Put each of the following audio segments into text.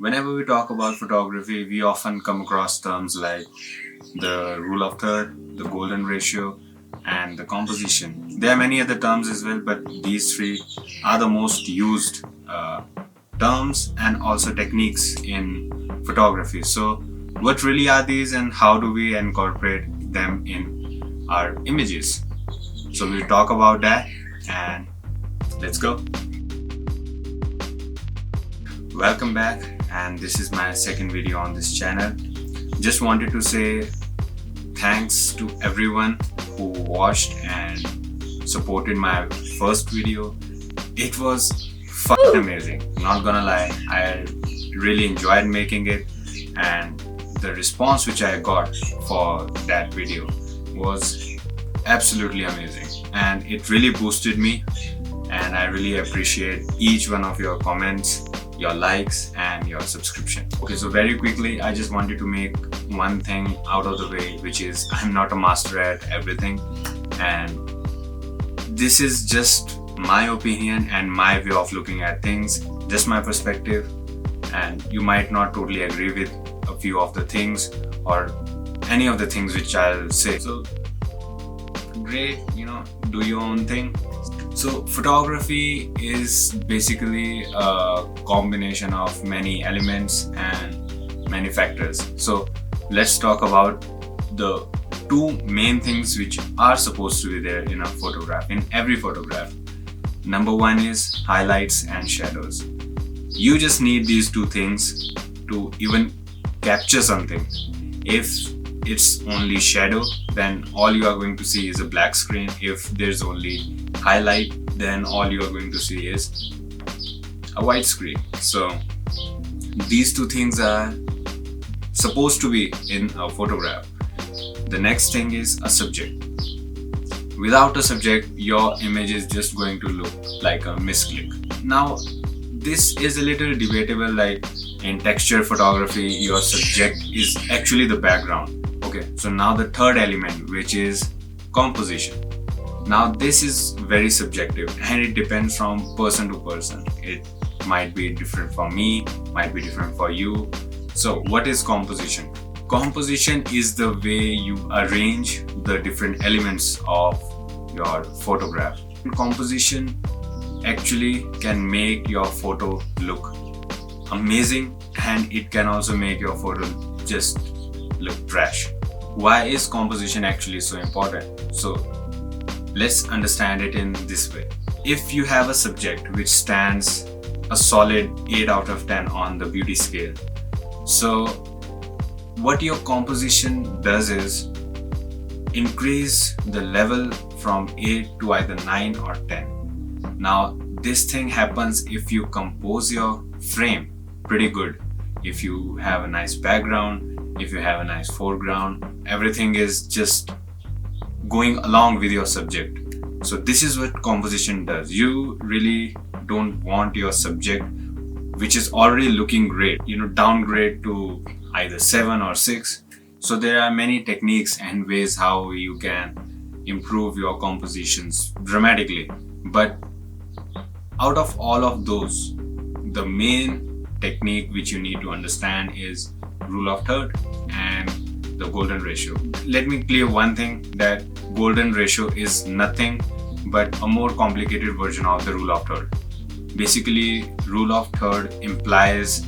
Whenever we talk about photography, we often come across terms like the rule of third, the golden ratio, and the composition. There are many other terms as well, but these three are the most used terms and also techniques in photography. So, what really are these, and how do we incorporate them in our images? So, we'll talk about that, and let's go. Welcome back, and this is my second video on this channel. Just wanted to say thanks to everyone who watched and supported my first video. It was fucking amazing, not gonna lie. I really enjoyed making it, and the response which I got for that video was absolutely amazing, and it really boosted me. And I really appreciate each one of your comments, your likes, and your subscription. Okay, so very quickly, I just wanted to make one thing out of the way, which is I'm not a master at everything, and this is just my opinion and my way of looking at things, just my perspective, and you might not totally agree with a few of the things or any of the things which I'll say. So great, do your own thing. So photography is basically a combination of many elements and many factors. So let's talk about the two main things which are supposed to be there in a photograph, in every photograph. Number one is highlights and shadows. You just need these two things to even capture something. If it's only shadow, then all you are going to see is a black screen. If there's only highlight, then all you are going to see is a white screen. So these two things are supposed to be in a photograph. The next thing is a subject. Without a subject, your image is just going to look like a misclick. Now, this is a little debatable. Like in texture photography, your subject is actually the background. Okay, so now the third element, which is composition. Now this is very subjective and it depends from person to person. It might be different for me, might be different for you. So what is composition? Composition is the way you arrange the different elements of your photograph. Composition actually can make your photo look amazing, and it can also make your photo just look trash. Why is composition actually so important? So let's understand it in this way. If you have a subject which stands a solid 8 out of 10 on the beauty scale, so what your composition does is increase the level from 8 to either 9 or 10. Now this thing happens if you compose your frame pretty good. If you have a nice background, if you have a nice foreground, everything is just going along with your subject. So this is what composition does. You really don't want your subject, which is already looking great, downgrade to either 7 or 6. So there are many techniques and ways how you can improve your compositions dramatically. But out of all of those, the main technique which you need to understand is rule of third and the golden ratio. Let me clear one thing, that golden ratio is nothing but a more complicated version of the rule of third. Basically, rule of third implies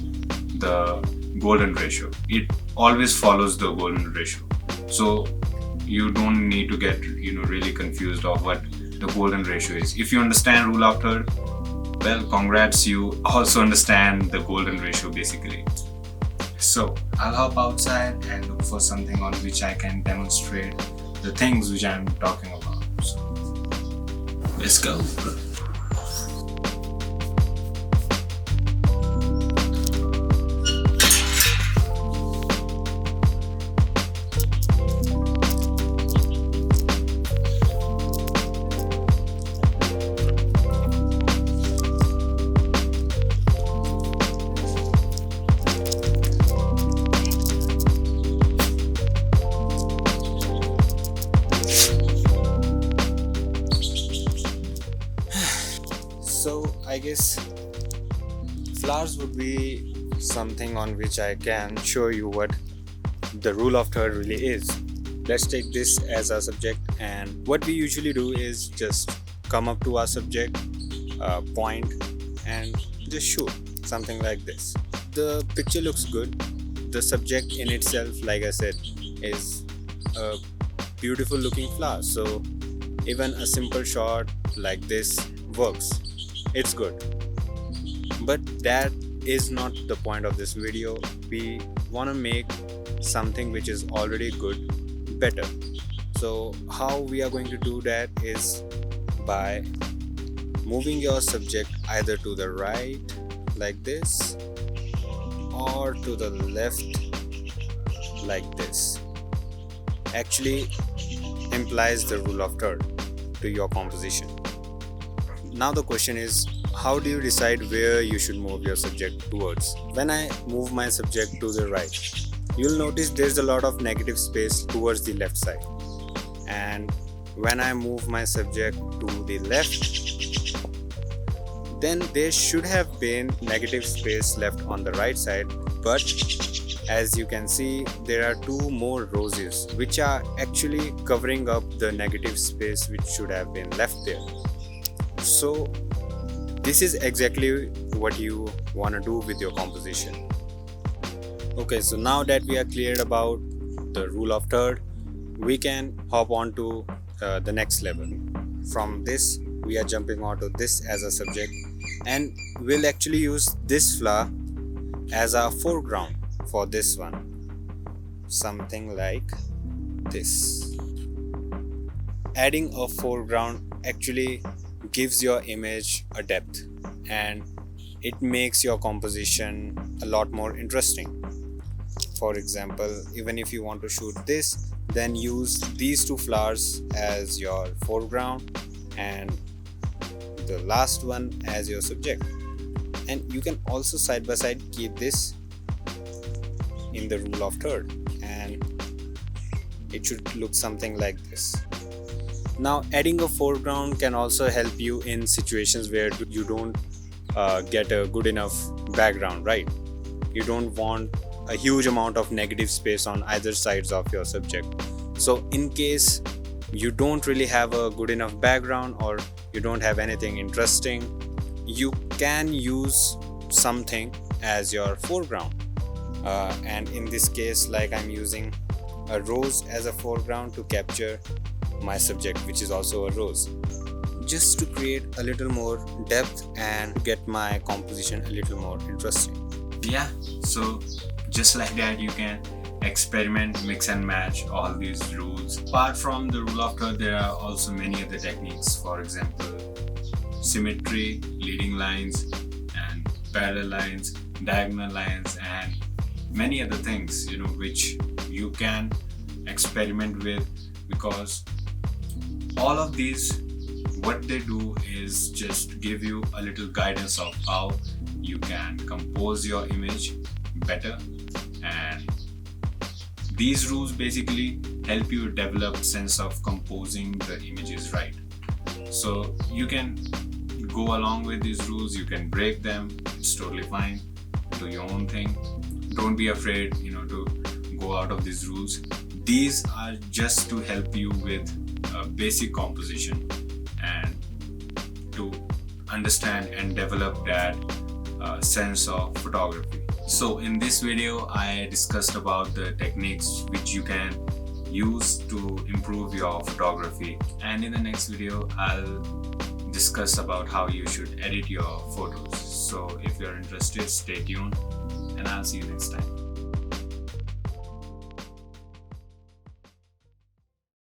the golden ratio. It always follows the golden ratio. So you don't need to get really confused of what the golden ratio is. If you understand rule of third, well, congrats, you also understand the golden ratio basically. So I'll hop outside and look for something on which I can demonstrate the things which I'm talking about. So let's go. So I guess flowers would be something on which I can show you what the rule of third really is. Let's take this as our subject, and what we usually do is just come up to our subject, point, and just shoot something like this. The picture looks good. The subject in itself, like I said, is a beautiful looking flower, so even a simple shot like this works. It's good, but that is not the point of this video. We want to make something which is already good better. So how we are going to do that is by moving your subject either to the right like this or to the left like this. Actually implies the rule of third to your composition. Now the question is, how do you decide where you should move your subject towards? When I move my subject to the right, you'll notice there's a lot of negative space towards the left side, and when I move my subject to the left, then there should have been negative space left on the right side, but as you can see, there are two more roses which are actually covering up the negative space which should have been left there. So this is exactly what you want to do with your composition. Okay, so now that we are cleared about the rule of third, we can hop on to the next level. From this, we are jumping onto this as a subject, and we'll actually use this flower as our foreground for this one, something like this. Adding a foreground actually gives your image a depth, and it makes your composition a lot more interesting. For example, even if you want to shoot this, then use these two flowers as your foreground and the last one as your subject. And you can also side by side keep this in the rule of third, and it should look something like this. Now, adding a foreground can also help you in situations where you don't get a good enough background, right? You don't want a huge amount of negative space on either sides of your subject. So in case you don't really have a good enough background, or you don't have anything interesting, you can use something as your foreground. And in this case, like, I'm using a rose as a foreground to capture my subject, which is also a rose, just to create a little more depth and get my composition a little more interesting. Yeah, so just like that, you can experiment, mix and match all these rules. Apart from the rule of third, there are also many other techniques. For example, symmetry, leading lines and parallel lines, diagonal lines, and many other things, which you can experiment with, because all of these, what they do is just give you a little guidance of how you can compose your image better. And these rules basically help you develop sense of composing the images right. So you can go along with these rules, you can break them, it's totally fine. Do your own thing. Don't be afraid, to go out of these rules. These are just to help you with a basic composition and to understand and develop that sense of photography. So in this video, I discussed about the techniques which you can use to improve your photography, and in the next video I'll discuss about how you should edit your photos. So if you're interested, stay tuned, and I'll see you next time.